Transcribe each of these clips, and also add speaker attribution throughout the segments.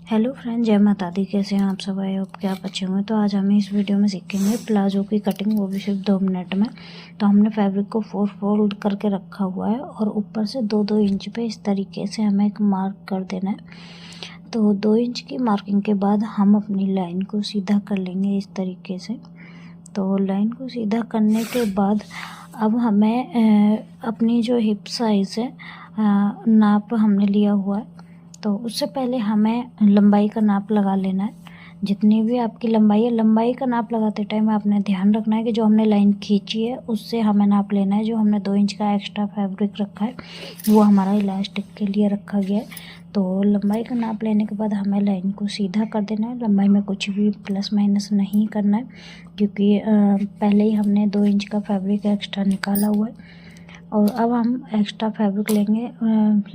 Speaker 1: Hello friend, जय माता दी। कैसे हैं आप सब? आए होप कि आप अच्छे होंगे। तो आज हम इस वीडियो में सीखेंगे प्लाजो की कटिंग, वो भी सिर्फ 2 मिनट में। तो हमने फैब्रिक को 4 फोल्ड करके रखा हुआ है और ऊपर से 2-2 इंच पे इस तरीके से हमें एक मार्क कर देना है। तो 2 इंच की मार्किंग के बाद हम अपनी लाइन को सीधा कर लेंगे इस तरीके से। तो लाइन को सीधा करने के बाद अब हमें अपनी जो हिप साइज़ है नाप हमने लिया हुआ है। तो उससे पहले हमें लंबाई का नाप लगा लेना है। जितनी भी आपकी लंबाई है, लंबाई का नाप लगाते टाइम आपने ध्यान रखना है कि जो हमने लाइन खींची है उससे हमें नाप लेना है। जो हमने 2 इंच का एक्स्ट्रा फैब्रिक रखा है वो हमारा इलास्टिक के लिए रखा गया है। तो लंबाई का नाप लेने के बाद हमें लाइन को सीधा कर देना है। लंबाई में कुछ भी प्लस माइनस नहीं करना है, क्योंककि पहले ही हमने 2 इंच का फैब्रिक एक्स्ट्रा निकाला हुआ है। और अब हम एक्स्ट्रा फैब्रिक लेंगे।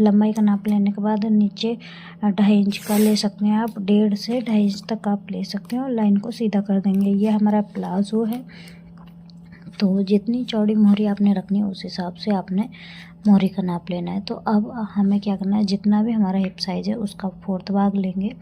Speaker 1: लंबाई का नाप लेने के बाद नीचे 2.5 इंच का ले सकते हैं आप, 1.5 से 2.5 इंच तक आप ले सकते हैं और लाइन को सीधा कर देंगे। ये हमारा प्लाजो है। तो जितनी चौड़ी मोहरी आपने रखनी है उस हिसाब से आपने मोहरी का नाप लेना है। तो अब हमें क्या करना है, जितना भी हमारा हिप साइज़ है उसका 4th भाग लेंगे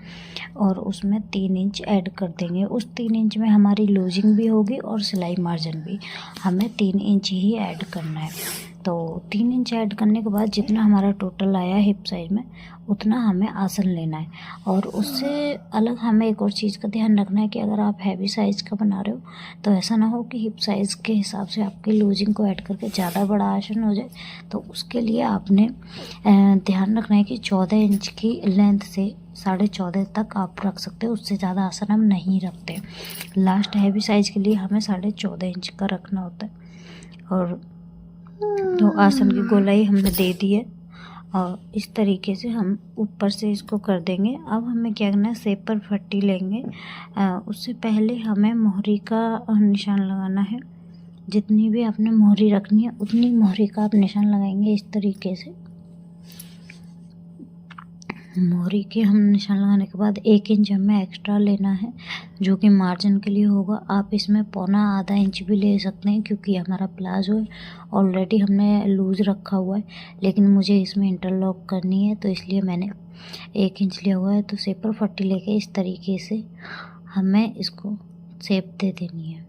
Speaker 1: और उसमें 3 इंच ऐड कर देंगे। उस 3 इंच में हमारी लूजिंग भी होगी और सिलाई मार्जिन भी हमें 3 इंच ही ऐड करना है। तो 3 इंच ऐड करने के बाद जितना हमारा टोटल आया हिप साइज़ में उतना हमें आसन लेना है। और उससे अलग हमें एक और चीज़ का ध्यान रखना है कि अगर आप हैवी साइज़ का बना रहे हो तो ऐसा ना हो कि हिप साइज़ के हिसाब से आपकी लूजिंग को ऐड करके ज़्यादा बड़ा आसन हो जाए। तो उसके लिए आपने ध्यान रखना है कि 14 इंच की लेंथ से 14.5 तक आप रख सकते हो। उससे ज़्यादा आसन हम नहीं रखते। लास्ट हैवी साइज़ के लिए हमें 14.5 इंच का रखना होता है। और तो आसन की गोलाई हमने दे दी है और इस तरीके से हम ऊपर से इसको कर देंगे। अब हमें क्या करना है, शेप पर पट्टी लेंगे। उससे पहले हमें मोहरी का निशान लगाना है। जितनी भी आपने मोहरी रखनी है उतनी मोहरी का आप निशान लगाएंगे इस तरीके से। मोहरी के हम निशान लगाने के बाद 1 इंच हमें एक्स्ट्रा लेना है जो कि मार्जिन के लिए होगा। आप इसमें 1.25 इंच भी ले सकते हैं, क्योंकि हमारा प्लाजो है, ऑलरेडी हमने लूज़ रखा हुआ है। लेकिन मुझे इसमें इंटरलॉक करनी है तो इसलिए मैंने 1 इंच लिया हुआ है। तो शेप पर पट्टी लेके इस तरीके से हमें इसको शेप दे देनी है।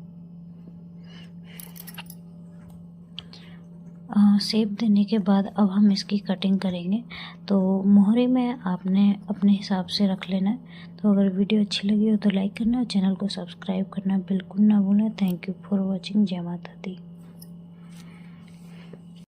Speaker 1: शेप देने के बाद अब हम इसकी कटिंग करेंगे। तो मोहरी में आपने अपने हिसाब से रख लेना है। तो अगर वीडियो अच्छी लगी हो तो लाइक करना और चैनल को सब्सक्राइब करना बिल्कुल ना भूलें। Thank you for watching. जय माता दी।